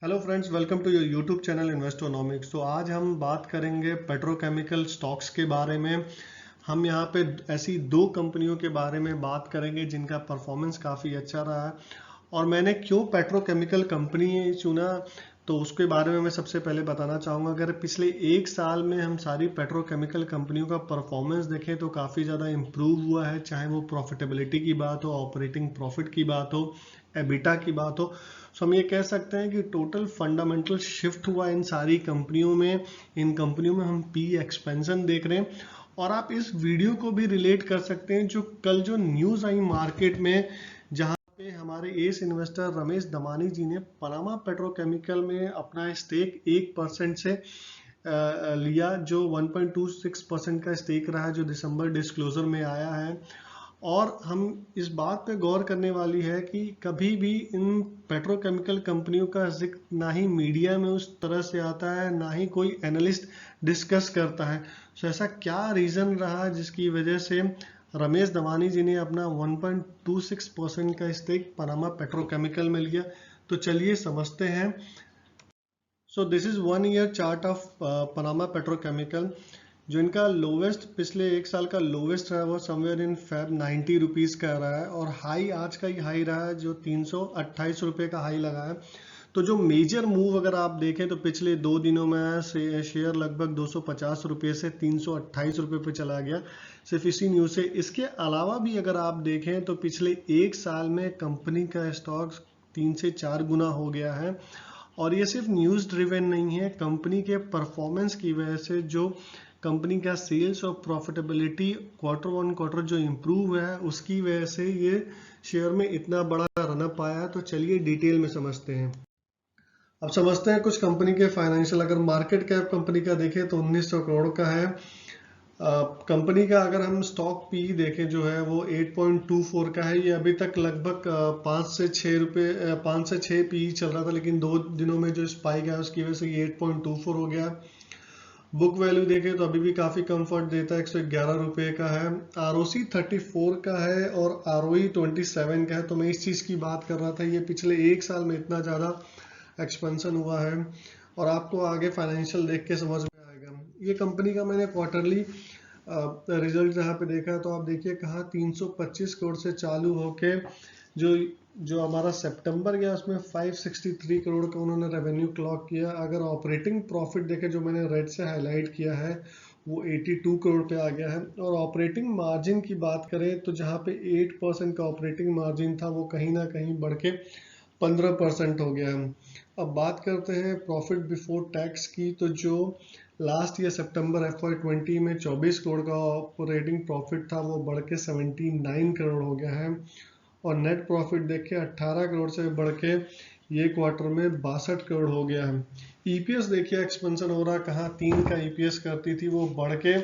Hello friends, welcome to your YouTube channel Investonomics. तो आज हम बात करेंगे पेट्रोकेमिकल स्टॉक्स के बारे में। हम यहाँ पे ऐसी दो कंपनियों के बारे में बात करेंगे जिनका परफॉर्मेंस काफ़ी अच्छा रहा है। और मैंने क्यों पेट्रोकेमिकल कंपनी चुना तो उसके बारे में मैं सबसे पहले बताना चाहूँगा। अगर पिछले एक साल में हम सारी पेट्रोकेमिकल कंपनियों का परफॉर्मेंस देखें तो काफ़ी ज़्यादा इम्प्रूव हुआ है, चाहे वो प्रॉफिटेबिलिटी की बात हो, ऑपरेटिंग प्रॉफिट की बात हो, एबिटा की बात हो। सो हम ये कह सकते हैं कि टोटल फंडामेंटल शिफ्ट हुआ इन सारी कंपनियों में। इन कंपनियों में हम पी एक्सपेंशन देख रहे हैं। और आप इस वीडियो को भी रिलेट कर सकते हैं जो कल जो न्यूज़ आई मार्केट में, जहां पे हमारे एस इन्वेस्टर रमेश दमानी जी ने पनामा पेट्रोकेमिकल में अपना स्टेक 1% से लिया, जो 1.26% का स्टेक रहा जो दिसंबर डिस्क्लोजर में आया है। और हम इस बात पे गौर करने वाली है कि कभी भी इन पेट्रोकेमिकल कंपनियों का जिक्र ना ही मीडिया में उस तरह से आता है, ना ही कोई एनालिस्ट डिस्कस करता है। तो ऐसा क्या रीज़न रहा जिसकी वजह से रमेश दमानी जी ने अपना 1.26% का स्टेक पनामा पेट्रोकेमिकल में लिया। तो चलिए समझते हैं। So this is 1 year chart of Panama petrochemical. जो इनका लोवेस्ट पिछले एक साल का लोवेस्ट रहा है वो समवेयर इन फेब 90 रुपीज़ का रहा है। और हाई आज का ही हाई रहा है जो 328 रुपये का हाई लगा है। तो जो मेजर मूव अगर आप देखें तो पिछले 2 दिनों में शेयर लगभग 250 रुपये से 328 रुपये पे चला गया, सिर्फ इसी न्यूज़ से। इसके अलावा भी अगर आप देखें तो पिछले एक साल में कंपनी का स्टॉक 3 से 4 गुना हो गया है। और ये सिर्फ न्यूज़ ड्रिवन नहीं है, कंपनी के परफॉर्मेंस की वजह से जो कंपनी का सेल्स और प्रॉफिटेबिलिटी क्वार्टर ऑन क्वार्टर जो इम्प्रूव है उसकी वजह से ये शेयर में इतना बड़ा रनअप आया है। तो चलिए डिटेल में समझते हैं। अब समझते हैं कुछ कंपनी के फाइनेंशियल। अगर मार्केट कैप कंपनी का देखें तो 1900 करोड़ का है। कंपनी का अगर हम स्टॉक पी देखें जो है वो 8.24 का है। ये अभी तक लगभग 5 से 6 पी चल रहा था, लेकिन 2 दिनों में जो स्पाइक है उसकी वजह से ये 8.24 हो गया। बुक वैल्यू देखें तो अभी भी काफ़ी कंफर्ट देता है, 111 रुपये का है। आरओसी 34 का है और आरओई 27 का है। तो मैं इस चीज़ की बात कर रहा था, ये पिछले एक साल में इतना ज़्यादा एक्सपेंशन हुआ है। और आपको आगे फाइनेंशियल देख के समझ में आएगा। ये कंपनी का मैंने क्वार्टरली रिजल्ट जहाँ पे देखा तो आप देखिए कहाँ 325 करोड़ से चालू होके जो जो हमारा सितंबर गया उसमें 563 करोड़ का उन्होंने रेवेन्यू क्लॉक किया। अगर ऑपरेटिंग प्रॉफिट देखे जो मैंने रेड से हाईलाइट किया है वो 82 करोड़ पे आ गया है। और ऑपरेटिंग मार्जिन की बात करें तो जहाँ पे 8% का ऑपरेटिंग मार्जिन था वो कहीं ना कहीं बढ़ के 15% हो गया है। अब बात करते हैं प्रॉफिट बिफोर टैक्स की। तो जो लास्ट ईयर सितंबर FY20 में 24 करोड़ का ऑपरेटिंग प्रॉफिट था वो बढ़ के 79 करोड़ हो गया है। और नेट प्रॉफिट देखिए 18 करोड़ से बढ़ के ये क्वार्टर में 62 करोड़ हो गया है। ईपीएस देखिए एक्सपेंशन हो रहा, कहाँ 3 का ईपीएस करती थी वो बढ़ के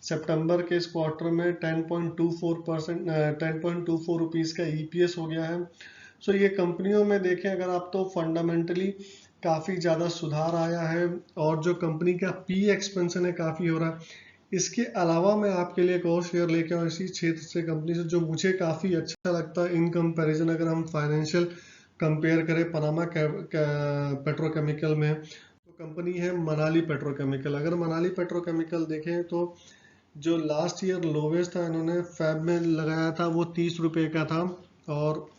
सितंबर के इस क्वार्टर में 10.24 रुपीज़ का ईपीएस हो गया है। सो ये कंपनियों में देखें अगर आप तो फंडामेंटली काफ़ी ज़्यादा सुधार आया है। और जो कंपनी का पी एक्सपेंशन है काफ़ी हो रहा है। इसके अलावा मैं आपके लिए एक और शेयर लेके आऊँ इसी क्षेत्र से, कंपनी से, जो मुझे काफ़ी अच्छा लगता है इन कंपैरिजन। अगर हम फाइनेंशियल कंपेयर करें पनामा पेट्रोकेमिकल में तो कंपनी है मनाली पेट्रोकेमिकल। अगर मनाली पेट्रोकेमिकल देखें तो जो लास्ट ईयर लोवेस्ट था इन्होंने फैब में लगाया था वो 30 रुपये का था। और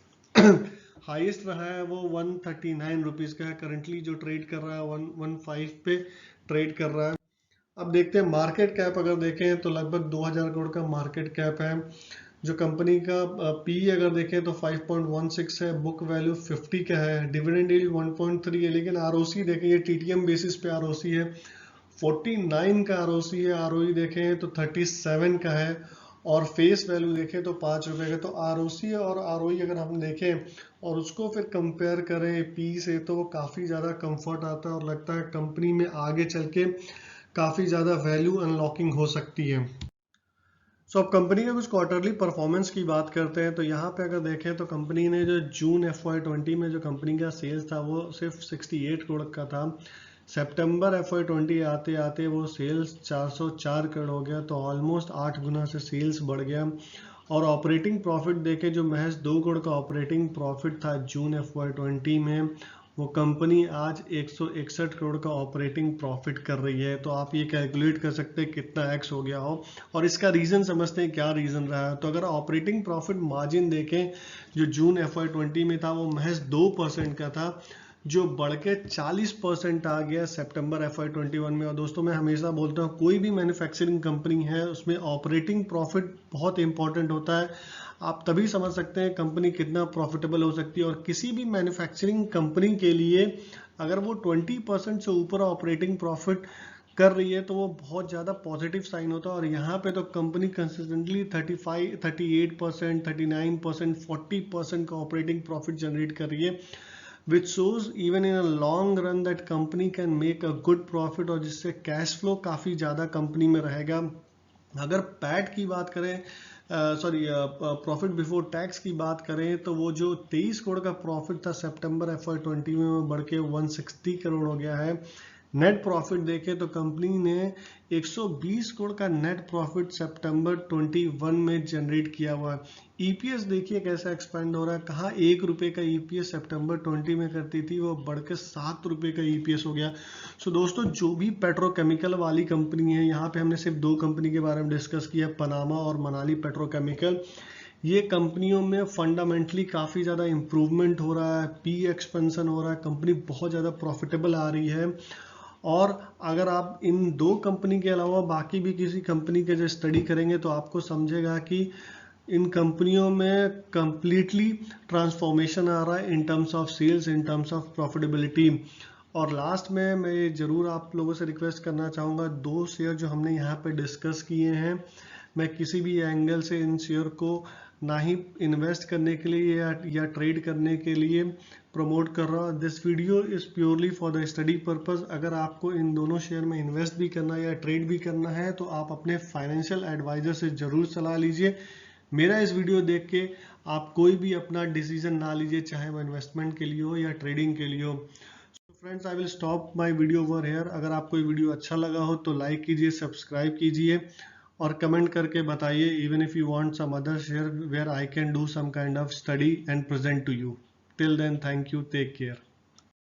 हाईएस्ट रहा है वो 139 रुपीज़ का है। करंटली जो ट्रेड कर रहा है 115 पे ट्रेड कर रहा है। अब देखते हैं मार्केट कैप। अगर देखें तो लगभग 2000 करोड़ का मार्केट कैप है। जो कंपनी का पी अगर देखें तो 5.16 है, बुक वैल्यू 50 का है, डिविडेंड यील्ड 1.3 है। लेकिन आरओसी देखें, ये टीटीएम बेसिस पे आरओसी है, 49 का आरओसी है। आरओई देखें तो 37 का है। और फेस वैल्यू देखें तो 5 रुपये का। तो आरओसी और आरओई अगर हम देखें और उसको फिर कंपेयर करें पी से तो वो काफ़ी ज़्यादा कंफर्ट आता है और लगता है कंपनी में आगे चल के काफ़ी ज़्यादा वैल्यू अनलॉकिंग हो सकती है। सो अब कंपनी के कुछ क्वार्टरली परफॉर्मेंस की बात करते हैं। तो यहाँ पे अगर देखें तो कंपनी ने जो जून FY20 में जो कंपनी का सेल्स था वो सिर्फ 68 करोड़ का था। सितंबर FY20 आते आते वो सेल्स 404 करोड़ हो गया, तो ऑलमोस्ट 8 गुना से सेल्स बढ़ गया। और ऑपरेटिंग प्रॉफिट देखे जो महज 2 करोड़ का ऑपरेटिंग प्रॉफिट था जून FY20 में, वो कंपनी आज 161 करोड़ का ऑपरेटिंग प्रॉफिट कर रही है। तो आप ये कैलकुलेट कर सकते हैं कितना एक्स हो गया हो, और इसका रीजन समझते हैं क्या रीजन रहा है। तो अगर ऑपरेटिंग प्रॉफिट मार्जिन देखें, जो जून FY20 में था वो महज 2% का था, जो बढ़ के 40% आ गया सितंबर FY21 में। और दोस्तों, मैं हमेशा बोलता हूँ कोई भी मैन्युफैक्चरिंग कंपनी है उसमें ऑपरेटिंग प्रॉफिट बहुत इंपॉर्टेंट होता है। आप तभी समझ सकते हैं कंपनी कितना प्रॉफिटेबल हो सकती है। और किसी भी मैन्युफैक्चरिंग कंपनी के लिए अगर वो 20% से ऊपर ऑपरेटिंग प्रॉफिट कर रही है तो वो बहुत ज़्यादा पॉजिटिव साइन होता है। और यहाँ पे तो कंपनी कंसिस्टेंटली 35, 38%, 39%, 40% का ऑपरेटिंग प्रॉफिट जनरेट कर रही है, which shows even in a long run that company can make a good profit, और जिससे कैश फ्लो काफ़ी ज़्यादा कंपनी में रहेगा। अगर पैट की बात करें, प्रॉफिट बिफोर टैक्स की बात करें, तो वो जो 23 करोड़ का प्रॉफिट था सितंबर FY20 में बढ़ के 160 करोड़ हो गया है। नेट प्रॉफिट देखें तो कंपनी ने 120 करोड़ का नेट प्रॉफिट सितंबर 21 में जनरेट किया हुआ है। ईपीएस देखिए कैसा एक्सपेंड हो रहा है, कहाँ 1 रुपये का ईपीएस सितंबर 20 में करती थी, वो बढ़कर 7 रुपये का ईपीएस हो गया। सो दोस्तों, जो भी पेट्रोकेमिकल वाली कंपनी है, यहाँ पे हमने सिर्फ 2 कंपनी के बारे में डिस्कस किया, पनामा और मनाली पेट्रोकेमिकल। ये कंपनियों में फंडामेंटली काफ़ी ज़्यादा इम्प्रूवमेंट हो रहा है, पी एक्सपेंशन हो रहा है, कंपनी बहुत ज़्यादा प्रॉफिटेबल आ रही है। और अगर आप इन 2 कंपनी के अलावा बाकी भी किसी कंपनी के जो स्टडी करेंगे तो आपको समझेगा कि इन कंपनियों में कंप्लीटली ट्रांसफॉर्मेशन आ रहा है in terms of sales, in terms of profitability. और लास्ट में मैं ये जरूर आप लोगों से रिक्वेस्ट करना चाहूँगा, 2 शेयर जो हमने यहाँ पे डिस्कस किए हैं, मैं किसी भी एंगल से इन शेयर को ना ही इन्वेस्ट करने के लिए या ट्रेड करने के लिए प्रमोट कर रहा हूँ। This video is purely for the study purpose. अगर आपको इन दोनों शेयर में इन्वेस्ट भी करना है या ट्रेड भी करना है तो आप अपने फाइनेंशियल एडवाइजर से ज़रूर सलाह लीजिए। मेरा इस वीडियो देख के आप कोई भी अपना डिसीजन ना लीजिए, चाहे वो इन्वेस्टमेंट के लिए हो या ट्रेडिंग के लिए हो। So friends, I will stop my video over here. अगर आपको ये वीडियो अच्छा लगा हो तो लाइक कीजिए, सब्सक्राइब कीजिए और कमेंट करके बताइए, even if you want some other share where I can do some kind of study and present to you. Till then, thank you, take care.